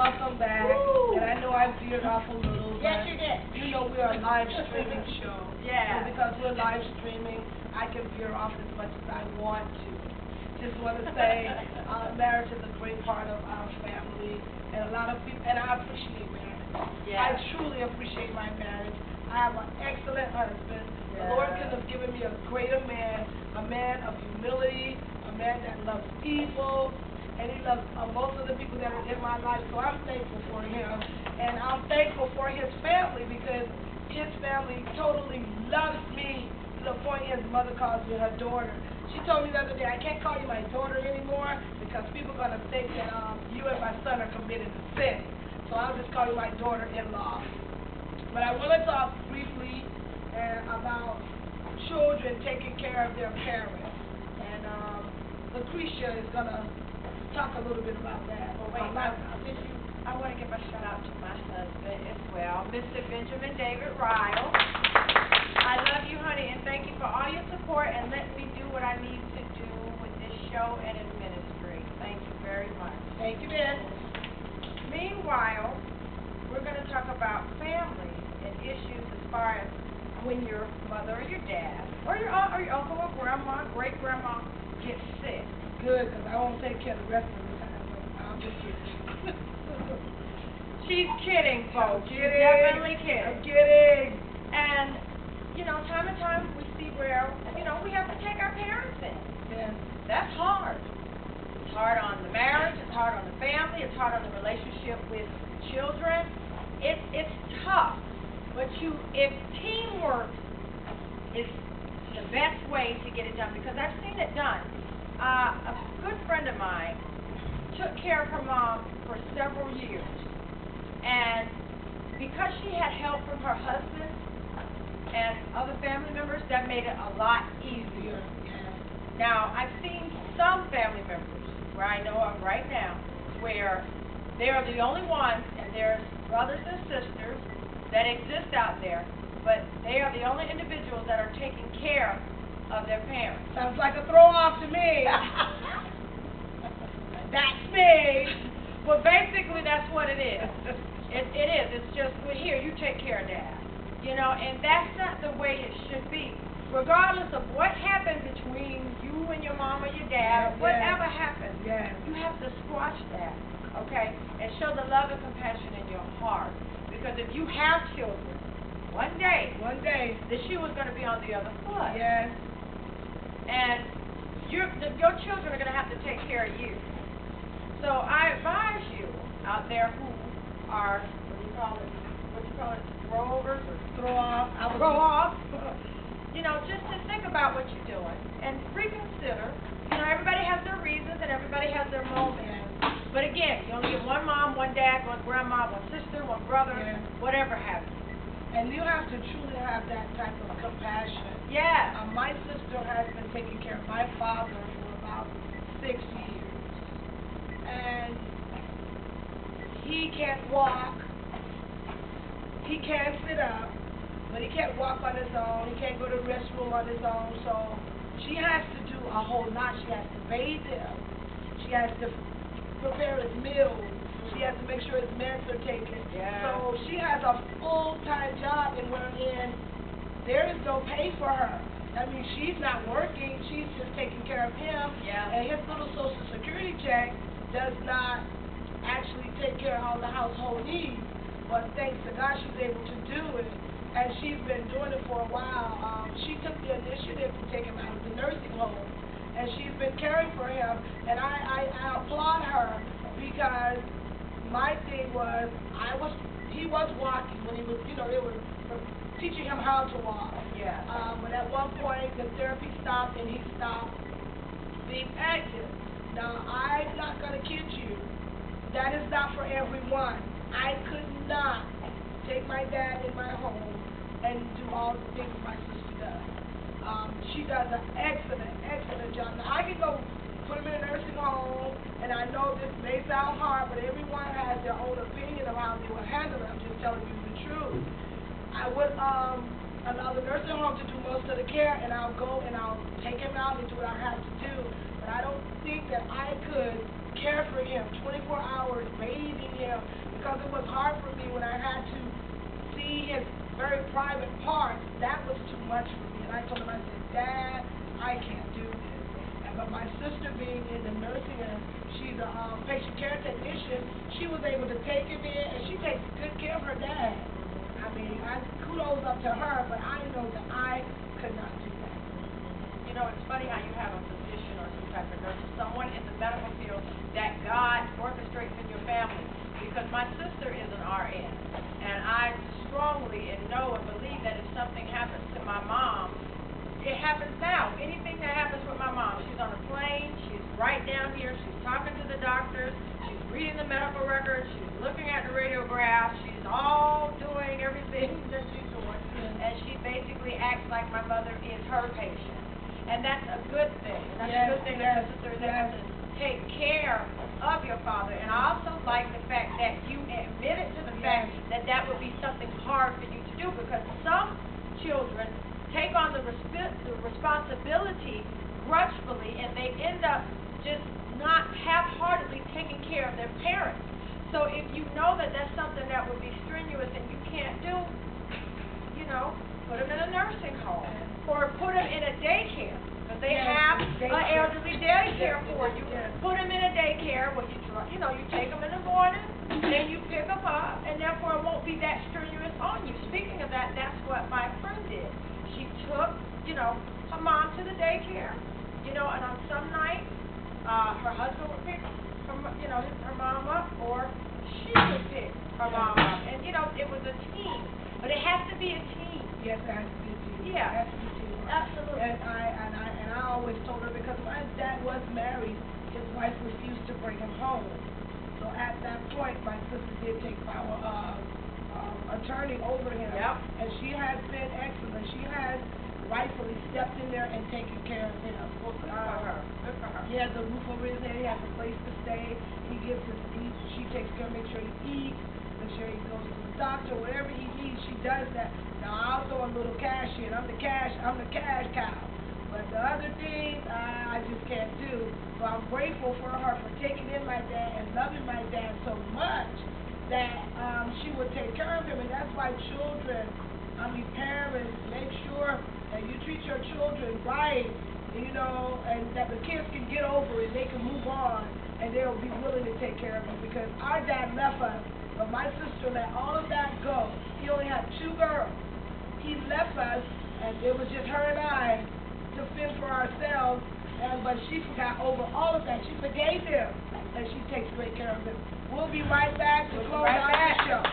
welcome back. Woo. And I know I veered off a little, Yes, but you did. you know we're a live streaming show. Yeah. And because we're live streaming, I can veer off as much as I want to. Just want to say, marriage is a great part of our family, and a lot of people, and I appreciate marriage. Yeah. I truly appreciate my marriage. I have an excellent husband. The Yeah. Lord could have given me a greater man, a man of humility, a man that loves people, and he loves most of the people that are in my life, so I'm thankful for him. And I'm thankful for his family because his family totally loves me to the point his mother calls me her daughter. She told me the other day, I can't call you my daughter anymore because people are going to think that you and my son are committed a sin. So I'll just call you my daughter-in-law. But I want to talk briefly about children taking care of their parents. And Lucretia is going to talk a little bit about that. Well, wait, I want to give a shout out to my husband as well, Mr. Benjamin David Ryle. I love you, honey, and thank you for all your support and letting me do what I need to do with this show and in ministry. Thank you very much. Thank you, Ben. Meanwhile, we're going to talk about family and issues as far as when your mother or your dad or your aunt or your uncle or grandma, great-grandma gets sick. Good, because I won't take care of the rest of the time. I'm just kidding. She's kidding, folks. I'm She's kidding. definitely kidding. I'm kidding. And, you know, time and time we see where, you know, we have to take our parents in. Yeah. That's hard. It's hard on the marriage. It's hard on the family. It's hard on the relationship with children. It's tough. But if teamwork is the best way to get it done, because I've seen it done. A good friend of mine took care of her mom for several years. And because she had help from her husband and other family members, that made it a lot easier. Yeah. Now, I've seen some family members, where I know of right now, where they're the only ones, and there's brothers and sisters that exist out there, but they are the only individuals that are taking care of their parents. Sounds like a throw-off to me. That's me. Well, basically, that's what it is. It is. It's just, well, here, you take care of Dad. You know, and that's not the way it should be. Regardless of what happened between you and your mom or your dad, or whatever happened, you have to squash that, okay? And show the love and compassion in your heart. Because if you have children, one day, the shoe is going to be on the other foot. Yes. And your children are going to have to take care of you. So I advise you out there who are, what you call it, throwovers or Throw off. you know, just to think about what you're doing and reconsider. You know, everybody has their reasons and everybody has their moments. Yes. But again, you only get one mom, one dad, one grandma, one sister, one brother, whatever have you. And you have to truly have that type of compassion. Yeah. My sister has been taking care of my father for about 6 years. And he can't walk. He can't sit up. But he can't walk on his own. He can't go to the restroom on his own. So she has to do a whole lot. She has to bathe him. She has to prepare his meals. She has to make sure his meds are taken. Yeah. So she has a full-time job in wherein there is no pay for her. I mean, she's not working. She's just taking care of him. Yeah. And his little Social Security check does not actually take care of all the household needs. But thanks to God, she's able to do it. And she's been doing it for a while. She took the initiative to take him out of the nursing home. And she's been caring for him. And I applaud her because my thing was, he was walking when he was, you know, they were teaching him how to walk. Yeah. But at one point, the therapy stopped and he stopped being active. Now, I'm not going to kid you. That is not for everyone. I could not take my dad in my home and do all the things my sister does. She does an excellent job. Now, I can go put him in a nursing home, and I know this may sound hard, but everyone has their own opinion of how they will handle it. I'm just telling you the truth. I would allow the nursing home to do most of the care, and I'll go and I'll take him out and do what I have to do. But I don't think that I could care there for him, 24 hours, bathing him, because it was hard for me when I had to see his very private parts. That was too much for me. And I told him, I said, Dad, I can't do this. But my sister being in the nursing home, she's a patient care technician, she was able to take him in, and she takes good care of her dad. I mean, kudos up to her, but I know that I could not do that. You know, it's funny how you have a physician or some type of nurse, someone in the medical field that God orchestrates in your family. Because my sister is an RN, and I strongly know and believe that if something happens to my mom, it happens now. Anything that happens with my mom, she's on a plane, she's right down here, she's talking to the doctors, she's reading the medical records, she's looking at the radiographs, she's all doing everything that she's doing, and she basically acts like my mother is her patient. And that's a good thing. That's a good thing that your sister is able to take care of your father. And I also like the fact that you admitted to the fact that that would be something hard for you to do, because some children take on the responsibility grudgefully, and they end up just not half-heartedly taking care of their parents. So if you know that that's something that would be strenuous and you can't do, you know, put them in a nursing home or put them in a daycare, because they have an elderly daycare for you. Put them in a daycare where you take them in the morning, then you pick them up, and therefore it won't be that strenuous on you. Speaking of that, that's what my friend did. She took, her mom to the daycare, and on some nights, her husband would pick her mom up, or she would pick her mom up. And, it was a team. But it has to be a team. Yes, it has to be a team. Yeah. It has to be a team. Absolutely. And I always told her, because my dad was married, his wife refused to bring him home. So at that point, my sister did take power of attorney over him. Yep. And she has been excellent. She has rightfully stepped in there and taken care of him. Good for her. Good for her. He has a roof over his head. He has a place to stay. He gives him eat. She takes care, make sure he eats, make sure he goes to the doctor, whatever he needs. She does that. Now I'll throw a little cash in. I'm the cash cow. But the other things I just can't do. So I'm grateful for her for taking in my dad and loving my dad so much that she would take care of him. And that's why parents, make sure that you treat your children right, and that the kids can get over it, they can move on, and they'll be willing to take care of you. Because our dad left us, but my sister let all of that go. He only had 2 girls. He left us, and it was just her and I to fend for ourselves, but she forgot over all of that. She forgave him, and she takes great care of him. We'll be right back to close out the show.